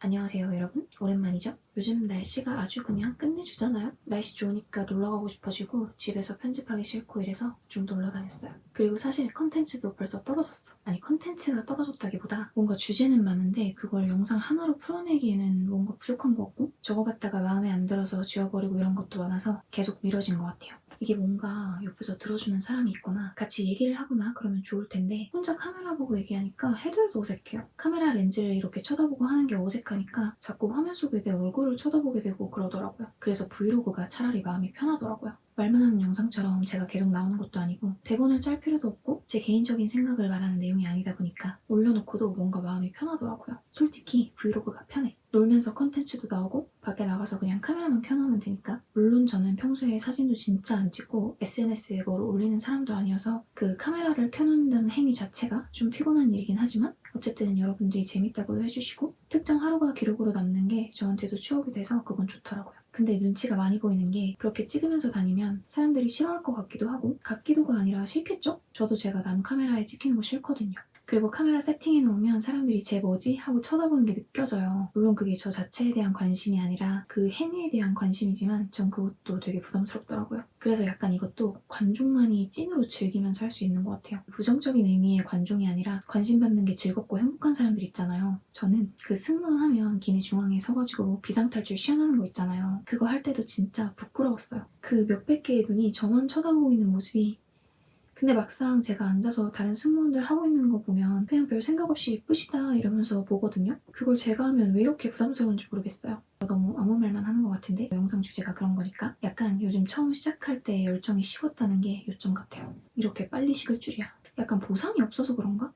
안녕하세요 여러분, 오랜만이죠? 요즘 날씨가 아주 그냥 끝내주잖아요? 날씨 좋으니까 놀러가고 싶어지고 집에서 편집하기 싫고 이래서 좀 놀러 다녔어요. 그리고 사실 컨텐츠도 벌써 떨어졌어. 아니 컨텐츠가 떨어졌다기보다 뭔가 주제는 많은데 그걸 영상 하나로 풀어내기에는 뭔가 부족한 것 같고 적어봤다가 마음에 안 들어서 지워버리고 이런 것도 많아서 계속 미뤄진 것 같아요. 이게 뭔가 옆에서 들어주는 사람이 있거나 같이 얘기를 하거나 그러면 좋을 텐데 혼자 카메라 보고 얘기하니까 해도 해도 어색해요. 카메라 렌즈를 이렇게 쳐다보고 하는 게 어색하니까 자꾸 화면 속에 내 얼굴을 쳐다보게 되고 그러더라고요. 그래서 브이로그가 차라리 마음이 편하더라고요. 말만 하는 영상처럼 제가 계속 나오는 것도 아니고 대본을 짤 필요도 없고 제 개인적인 생각을 말하는 내용이 아니다 보니까 올려놓고도 뭔가 마음이 편하더라고요. 솔직히 브이로그가 편해. 놀면서 컨텐츠도 나오고 밖에 나가서 그냥 카메라만 켜놓으면 되니까. 물론 저는 평소에 사진도 진짜 안 찍고 SNS에 뭘 올리는 사람도 아니어서 그 카메라를 켜놓는다는 행위 자체가 좀 피곤한 일이긴 하지만 어쨌든 여러분들이 재밌다고 해주시고 특정 하루가 기록으로 남는 게 저한테도 추억이 돼서 그건 좋더라고요. 근데 눈치가 많이 보이는 게 그렇게 찍으면서 다니면 사람들이 싫어할 것 같기도 하고 같기도가 아니라 싫겠죠? 저도 제가 남 카메라에 찍히는 거 싫거든요. 그리고 카메라 세팅해 놓으면 사람들이 쟤 뭐지? 하고 쳐다보는 게 느껴져요. 물론 그게 저 자체에 대한 관심이 아니라 그 행위에 대한 관심이지만 전 그것도 되게 부담스럽더라고요. 그래서 약간 이것도 관종만이 찐으로 즐기면서 할 수 있는 것 같아요. 부정적인 의미의 관종이 아니라 관심받는 게 즐겁고 행복한 사람들 있잖아요. 저는 그 승무원하면 기내 중앙에 서가지고 비상탈출 시연하는 거 있잖아요. 그거 할 때도 진짜 부끄러웠어요. 그 몇백 개의 눈이 저만 쳐다보고 있는 모습이 근데 막상 제가 앉아서 다른 승무원들 하고 있는 거 보면 그냥 별 생각 없이 예쁘시다 이러면서 보거든요. 그걸 제가 하면 왜 이렇게 부담스러운지 모르겠어요. 너무 아무 말만 하는 것 같은데 영상 주제가 그런 거니까 약간 요즘 처음 시작할 때 열정이 식었다는 게 요점 같아요. 이렇게 빨리 식을 줄이야. 약간 보상이 없어서 그런가?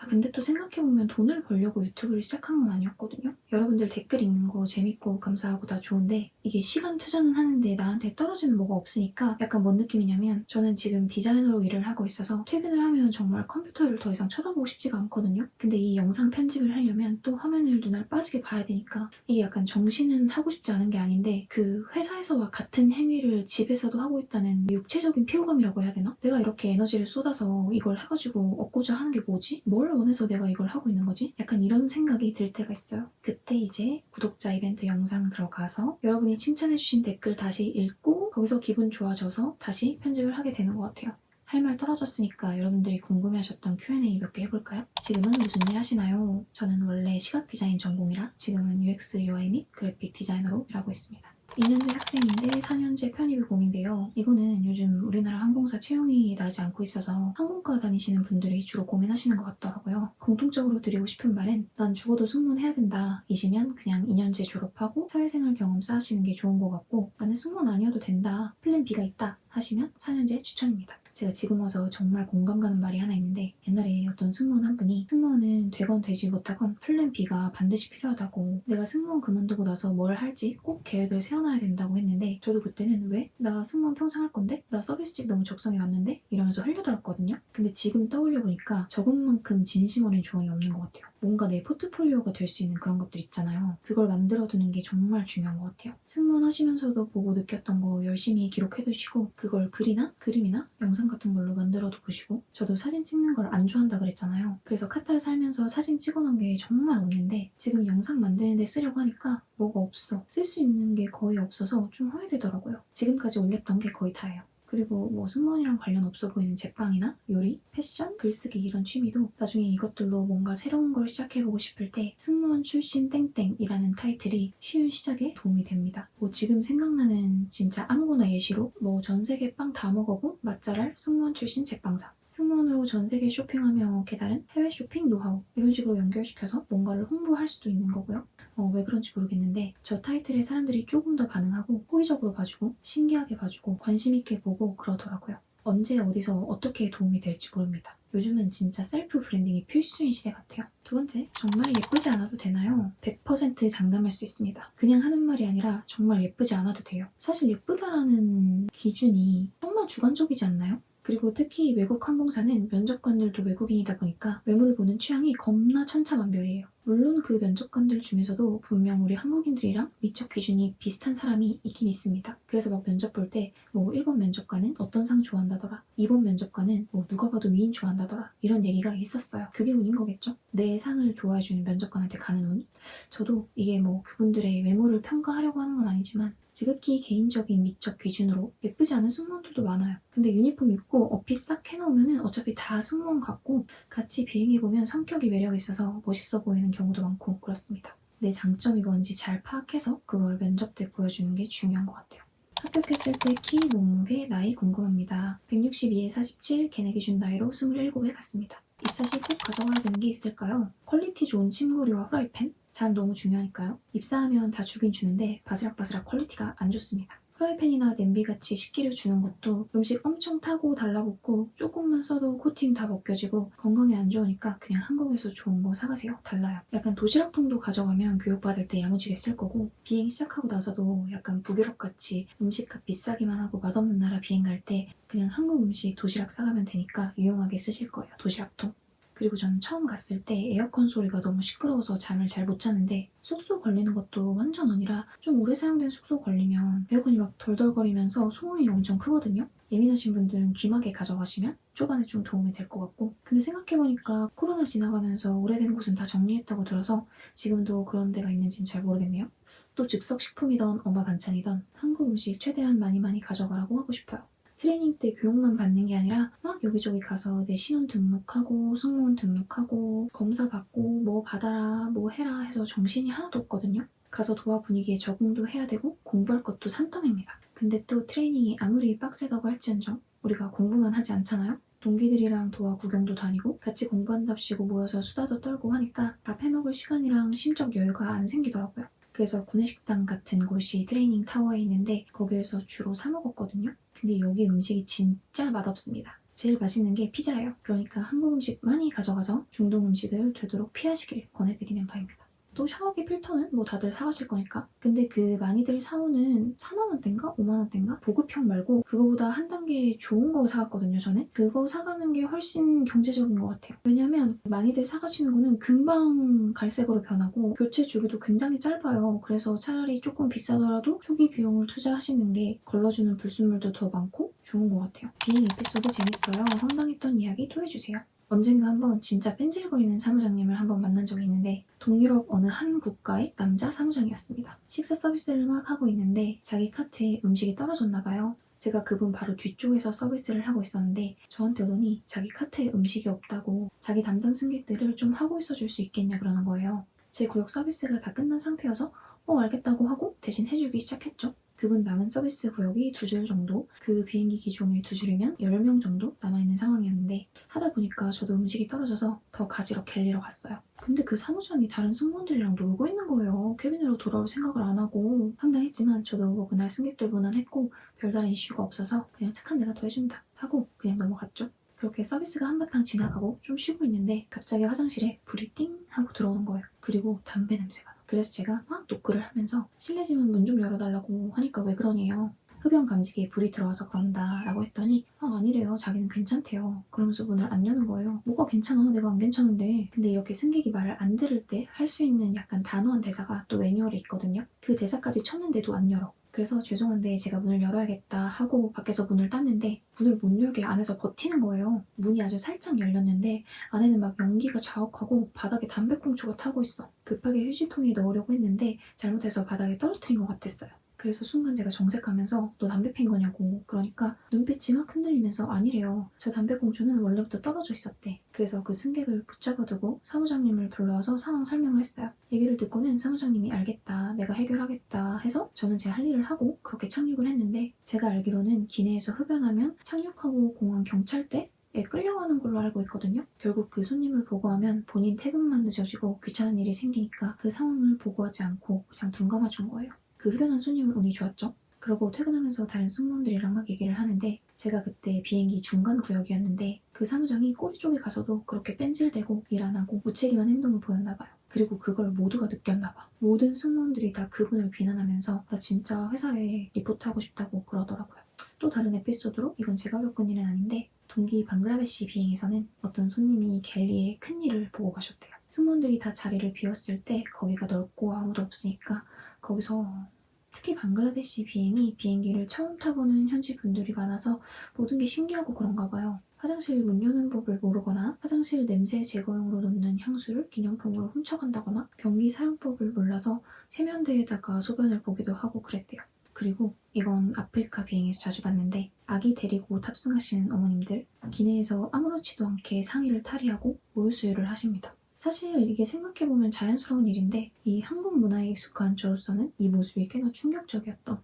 근데 또 생각해보면 돈을 벌려고 유튜브를 시작한 건 아니었거든요. 여러분들 댓글 읽는 거 재밌고 감사하고 다 좋은데 이게 시간 투자는 하는데 나한테 떨어지는 뭐가 없으니까 약간 뭔 느낌이냐면 저는 지금 디자이너로 일을 하고 있어서 퇴근을 하면 정말 컴퓨터를 더 이상 쳐다보고 싶지가 않거든요. 근데 이 영상 편집을 하려면 또 화면을 눈알 빠지게 봐야 되니까 이게 약간 정신은 하고 싶지 않은 게 아닌데 그 회사에서와 같은 행위를 집에서도 하고 있다는 육체적인 피로감이라고 해야 되나? 내가 이렇게 에너지를 쏟아서 이걸 해가지고 얻고자 하는 게 뭐지? 뭘 원해서 내가 이걸 하고 있는 거지? 약간 이런 생각이 들 때가 있어요. 그때 이제 구독자 이벤트 영상 들어가서 여러분이 칭찬해주신 댓글 다시 읽고 거기서 기분 좋아져서 다시 편집을 하게 되는 것 같아요. 할 말 떨어졌으니까 여러분들이 궁금해하셨던 Q&A 몇 개 해볼까요? 지금은 무슨 일 하시나요? 저는 원래 시각 디자인 전공이라 지금은 UX, UI 및 그래픽 디자이너로 일하고 있습니다. 2년제 학생인데 4년제 편입이 고민돼요. 이거는 요즘 우리나라 항공사 채용이 나지 않고 있어서 항공과 다니시는 분들이 주로 고민하시는 것 같더라고요. 공통적으로 드리고 싶은 말은 난 죽어도 승무원 해야 된다. 이시면 그냥 2년제 졸업하고 사회생활 경험 쌓으시는 게 좋은 것 같고 나는 승무원 아니어도 된다. 플랜 B가 있다. 하시면 4년제 추천입니다. 제가 지금 와서 정말 공감 가는 말이 하나 있는데 옛날에 어떤 승무원 한 분이 승무원은 되건 되지 못하건 플랜 B가 반드시 필요하다고 내가 승무원 그만두고 나서 뭘 할지 꼭 계획을 세워놔야 된다고 했는데 저도 그때는 왜? 나 승무원 평생 할 건데? 나 서비스직 너무 적성에 맞는데? 이러면서 흘려들었거든요. 근데 지금 떠올려보니까 저것만큼 진심 어린 조언이 없는 것 같아요. 뭔가 내 포트폴리오가 될 수 있는 그런 것들 있잖아요. 그걸 만들어두는 게 정말 중요한 것 같아요. 승무원 하시면서도 보고 느꼈던 거 열심히 기록해두시고 그걸 글이나 그림이나 영상 같은 걸로 만들어도 보시고 저도 사진 찍는 걸 안 좋아한다 그랬잖아요. 그래서 카타르 살면서 사진 찍어놓은 게 정말 없는데 지금 영상 만드는데 쓰려고 하니까 뭐가 없어. 쓸 수 있는 게 거의 없어서 좀 후회되더라고요. 지금까지 올렸던 게 거의 다예요. 그리고 뭐 승무원이랑 관련 없어 보이는 제빵이나 요리, 패션, 글쓰기 이런 취미도 나중에 이것들로 뭔가 새로운 걸 시작해보고 싶을 때 승무원 출신 땡땡이라는 타이틀이 쉬운 시작에 도움이 됩니다. 뭐 지금 생각나는 진짜 아무거나 예시로 뭐 전 세계 빵 다 먹어본 맛잘알 승무원 출신 제빵사 승무원으로 전 세계 쇼핑하며 깨달은 해외 쇼핑 노하우 이런 식으로 연결시켜서 뭔가를 홍보할 수도 있는 거고요. 왜 그런지 모르겠는데 저 타이틀에 사람들이 조금 더 반응하고 호의적으로 봐주고 신기하게 봐주고 관심 있게 보고 그러더라고요. 언제 어디서 어떻게 도움이 될지 모릅니다. 요즘은 진짜 셀프 브랜딩이 필수인 시대 같아요. 두 번째, 정말 예쁘지 않아도 되나요? 100% 장담할 수 있습니다. 그냥 하는 말이 아니라 정말 예쁘지 않아도 돼요. 사실 예쁘다라는 기준이 정말 주관적이지 않나요? 그리고 특히 외국 항공사는 면접관들도 외국인이다 보니까 외모를 보는 취향이 겁나 천차만별이에요. 물론 그 면접관들 중에서도 분명 우리 한국인들이랑 미적 기준이 비슷한 사람이 있긴 있습니다. 그래서 막 면접 볼 때 뭐 1번 면접관은 어떤 상 좋아한다더라, 2번 면접관은 뭐 누가 봐도 미인 좋아한다더라, 이런 얘기가 있었어요. 그게 운인 거겠죠? 내 상을 좋아해주는 면접관한테 가는 운? 저도 이게 뭐 그분들의 외모를 평가하려고 하는 건 아니지만 지극히 개인적인 미적 기준으로 예쁘지 않은 승무원들도 많아요. 근데 유니폼 입고 어피 싹 해놓으면 어차피 다 승무원 같고 같이 비행해보면 성격이 매력 있어서 멋있어 보이는 경우도 많고 그렇습니다. 내 장점이 뭔지 잘 파악해서 그걸 면접 때 보여주는 게 중요한 것 같아요. 합격했을 때 키, 몸무게, 나이 궁금합니다. 162에 47, 걔네 기준 나이로 27에 갔습니다. 입사 시 꼭 가져가야 되는 게 있을까요? 퀄리티 좋은 침구류와 후라이팬? 잘 너무 중요하니까요. 입사하면 다 주긴 주는데 바스락바스락 퀄리티가 안 좋습니다. 프라이팬이나 냄비같이 식기류 주는 것도 음식 엄청 타고 달라붙고 조금만 써도 코팅 다 벗겨지고 건강에 안 좋으니까 그냥 한국에서 좋은 거 사가세요. 달라요. 약간 도시락통도 가져가면 교육받을 때 야무지게 쓸 거고 비행 시작하고 나서도 약간 북유럽같이 음식값 비싸기만 하고 맛없는 나라 비행 갈 때 그냥 한국 음식 도시락 싸가면 되니까 유용하게 쓰실 거예요. 도시락통. 그리고 저는 처음 갔을 때 에어컨 소리가 너무 시끄러워서 잠을 잘 못 잤는데 숙소 걸리는 것도 완전 아니라 좀 오래 사용된 숙소 걸리면 에어컨이 막 덜덜거리면서 소음이 엄청 크거든요. 예민하신 분들은 귀마개 가져가시면 초반에 좀 도움이 될 것 같고 근데 생각해보니까 코로나 지나가면서 오래된 곳은 다 정리했다고 들어서 지금도 그런 데가 있는지는 잘 모르겠네요. 또 즉석식품이던 엄마 반찬이던 한국 음식 최대한 많이 가져가라고 하고 싶어요. 트레이닝 때 교육만 받는 게 아니라 막 여기저기 가서 내 신원 등록하고 승무원 등록하고 검사 받고 뭐 받아라 뭐 해라 해서 정신이 하나도 없거든요. 가서 도화 분위기에 적응도 해야 되고 공부할 것도 산더미입니다. 근데 또 트레이닝이 아무리 빡세다고 할지언정 우리가 공부만 하지 않잖아요? 동기들이랑 도화 구경도 다니고 같이 공부한답시고 모여서 수다도 떨고 하니까 밥 해먹을 시간이랑 심적 여유가 안 생기더라고요. 그래서 구내식당 같은 곳이 트레이닝 타워에 있는데 거기에서 주로 사 먹었거든요. 근데 여기 음식이 진짜 맛없습니다. 제일 맛있는 게 피자예요. 그러니까 한국 음식 많이 가져가서 중동 음식을 되도록 피하시길 권해드리는 바입니다. 또 샤워기 필터는 뭐 다들 사가실 거니까. 근데 그 많이들 사오는 4만원대인가? 5만원대인가? 보급형 말고 그거보다 한 단계 좋은 거 사갔거든요, 저는. 그거 사가는 게 훨씬 경제적인 것 같아요. 왜냐면 많이들 사가시는 거는 금방 갈색으로 변하고 교체 주기도 굉장히 짧아요. 그래서 차라리 조금 비싸더라도 초기 비용을 투자하시는 게 걸러주는 불순물도 더 많고 좋은 것 같아요. 비행 에피소드 재밌어요. 황당했던 이야기 또 해주세요. 언젠가 한번 진짜 뺀질거리는 사무장님을 한번 만난 적이 있는데 동유럽 어느 한 국가의 남자 사무장이었습니다. 식사 서비스를 막 하고 있는데 자기 카트에 음식이 떨어졌나 봐요. 제가 그분 바로 뒤쪽에서 서비스를 하고 있었는데 저한테 오더니 자기 카트에 음식이 없다고 자기 담당 승객들을 좀 하고 있어줄 수 있겠냐 그러는 거예요. 제 구역 서비스가 다 끝난 상태여서 알겠다고 하고 대신 해주기 시작했죠. 그분 남은 서비스 구역이 2줄 정도, 그 비행기 기종에 2줄이면 10명 정도 남아있는 상황이었는데 하다 보니까 저도 음식이 떨어져서 더 가지러 갤리러 갔어요. 근데 그 사무장이 다른 승무원들이랑 놀고 있는 거예요. 캐비넷으로 돌아올 생각을 안 하고. 황당했지만 저도 뭐 그날 승객들 무난했고 별다른 이슈가 없어서 그냥 착한 내가 더 해준다 하고 그냥 넘어갔죠. 그렇게 서비스가 한바탕 지나가고 좀 쉬고 있는데 갑자기 화장실에 불이 띵 하고 들어오는 거예요. 그리고 담배 냄새가. 그래서 제가 막 노크를 하면서 실례지만 문 좀 열어달라고 하니까 왜 그러네요. 흡연 감지기에 불이 들어와서 그런다 라고 했더니 아니래요. 자기는 괜찮대요. 그러면서 문을 안 여는 거예요. 뭐가 괜찮아? 내가 안 괜찮은데. 근데 이렇게 승객이 말을 안 들을 때 할 수 있는 약간 단호한 대사가 또 매뉴얼에 있거든요. 그 대사까지 쳤는데도 안 열어. 그래서 죄송한데 제가 문을 열어야겠다 하고 밖에서 문을 땄는데 문을 못 열게 안에서 버티는 거예요. 문이 아주 살짝 열렸는데 안에는 막 연기가 자욱하고 바닥에 담배꽁초가 타고 있어. 급하게 휴지통에 넣으려고 했는데 잘못해서 바닥에 떨어뜨린 것 같았어요. 그래서 순간 제가 정색하면서 너 담배 핀 거냐고 그러니까 눈빛이 막 흔들리면서 아니래요. 저 담배꽁초는 원래부터 떨어져 있었대. 그래서 그 승객을 붙잡아두고 사무장님을 불러와서 상황 설명을 했어요. 얘기를 듣고는 사무장님이 알겠다, 내가 해결하겠다 해서 저는 제 할 일을 하고 그렇게 착륙을 했는데 제가 알기로는 기내에서 흡연하면 착륙하고 공항 경찰대 에 끌려가는 걸로 알고 있거든요. 결국 그 손님을 보고하면 본인 퇴근만 늦어지고 귀찮은 일이 생기니까 그 상황을 보고하지 않고 그냥 둔 감아준 거예요. 그 흡연한 손님은 운이 좋았죠. 그러고 퇴근하면서 다른 승무원들이랑 막 얘기를 하는데 제가 그때 비행기 중간 구역이었는데 그 사무장이 꼬리 쪽에 가서도 그렇게 뺀질대고 일 안 하고 무책임한 행동을 보였나 봐요. 그리고 그걸 모두가 느꼈나 봐. 모든 승무원들이 다 그분을 비난하면서 나 진짜 회사에 리포트하고 싶다고 그러더라고요. 또 다른 에피소드로, 이건 제가 겪은 일은 아닌데, 동기 방글라데시 비행에서는 어떤 손님이 갤리의 큰 일을 보고 가셨대요. 승무원들이 다 자리를 비웠을 때 거기가 넓고 아무도 없으니까 거기서, 특히 방글라데시 비행이 비행기를 처음 타보는 현지 분들이 많아서 모든 게 신기하고 그런가 봐요. 화장실 문 여는 법을 모르거나 화장실 냄새 제거용으로 놓는 향수를 기념품으로 훔쳐간다거나 변기 사용법을 몰라서 세면대에다가 소변을 보기도 하고 그랬대요. 그리고 이건 아프리카 비행에서 자주 봤는데, 아기 데리고 탑승하시는 어머님들, 기내에서 아무렇지도 않게 상의를 탈의하고 모유수유를 하십니다. 사실 이게 생각해보면 자연스러운 일인데 이 한국 문화에 익숙한 저로서는 이 모습이 꽤나 충격적이었던.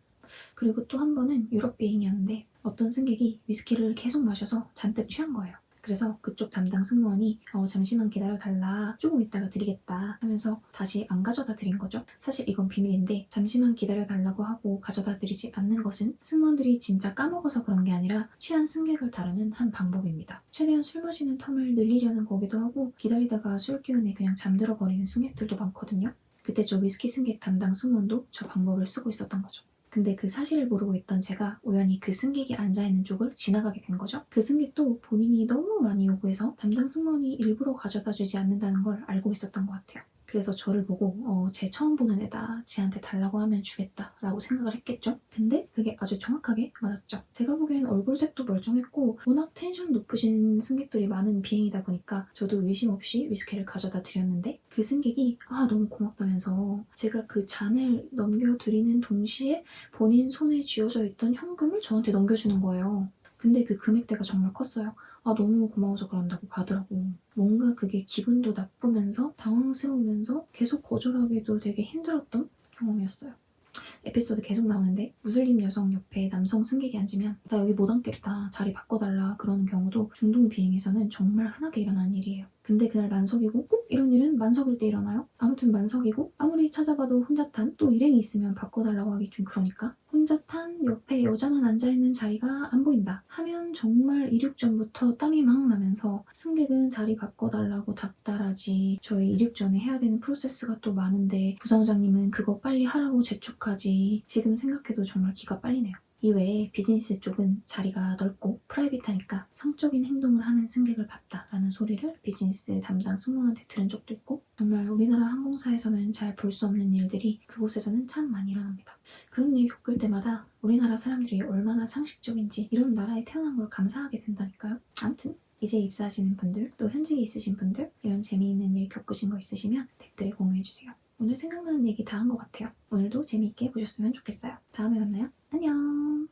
그리고 또 한 번은 유럽 비행이었는데 어떤 승객이 위스키를 계속 마셔서 잔뜩 취한 거예요. 그래서 그쪽 담당 승무원이 잠시만 기다려달라, 조금 있다가 드리겠다 하면서 다시 안 가져다 드린 거죠. 사실 이건 비밀인데, 잠시만 기다려달라고 하고 가져다 드리지 않는 것은 승무원들이 진짜 까먹어서 그런 게 아니라 취한 승객을 다루는 한 방법입니다. 최대한 술 마시는 텀을 늘리려는 거기도 하고, 기다리다가 술 기운에 그냥 잠들어 버리는 승객들도 많거든요. 그때 저 위스키 승객 담당 승무원도 저 방법을 쓰고 있었던 거죠. 근데 그 사실을 모르고 있던 제가 우연히 그 승객이 앉아있는 쪽을 지나가게 된 거죠. 그 승객도 본인이 너무 많이 요구해서 담당 승무원이 일부러 가져다 주지 않는다는 걸 알고 있었던 것 같아요. 그래서 저를 보고 쟤 처음 보는 애다, 쟤한테 달라고 하면 주겠다 라고 생각을 했겠죠. 근데 그게 아주 정확하게 맞았죠. 제가 보기엔 얼굴색도 멀쩡했고 워낙 텐션 높으신 승객들이 많은 비행이다 보니까 저도 의심 없이 위스키를 가져다 드렸는데, 그 승객이 너무 고맙다면서 제가 그 잔을 넘겨드리는 동시에 본인 손에 쥐어져 있던 현금을 저한테 넘겨주는 거예요. 근데 그 금액대가 정말 컸어요. 너무 고마워서 그런다고 받으라고. 뭔가 그게 기분도 나쁘면서 당황스러우면서 계속 거절하기도 되게 힘들었던 경험이었어요. 에피소드 계속 나오는데, 무슬림 여성 옆에 남성 승객이 앉으면 나 여기 못 앉겠다, 자리 바꿔달라 그러는 경우도 중동 비행에서는 정말 흔하게 일어나는 일이에요. 근데 그날 만석이고, 꼭 이런 일은 만석일 때 일어나요? 아무튼 만석이고 아무리 찾아봐도 혼자 탄, 또 일행이 있으면 바꿔달라고 하기 좀 그러니까 혼자 탄 옆에 여자만 앉아있는 자리가 안 보인다 하면 정말 이륙 전부터 땀이 막 나면서 승객은 자리 바꿔달라고 답답하지, 저희 이륙 전에 해야 되는 프로세스가 또 많은데 부사장님은 그거 빨리 하라고 재촉하지. 지금 생각해도 정말 기가 빨리네요. 이외에 비즈니스 쪽은 자리가 넓고 프라이빗하니까 성적인 행동을 하는 승객을 봤다라는 소리를 비즈니스 담당 승무원한테 들은 적도 있고, 정말 우리나라 항공사에서는 잘 볼 수 없는 일들이 그곳에서는 참 많이 일어납니다. 그런 일이 겪을 때마다 우리나라 사람들이 얼마나 상식적인지, 이런 나라에 태어난 걸 감사하게 된다니까요. 아무튼 이제 입사하시는 분들, 또 현직에 있으신 분들, 이런 재미있는 일 겪으신 거 있으시면 댓글에 공유해주세요. 오늘 생각나는 얘기 다 한 것 같아요. 오늘도 재미있게 보셨으면 좋겠어요. 다음에 만나요. 안녕.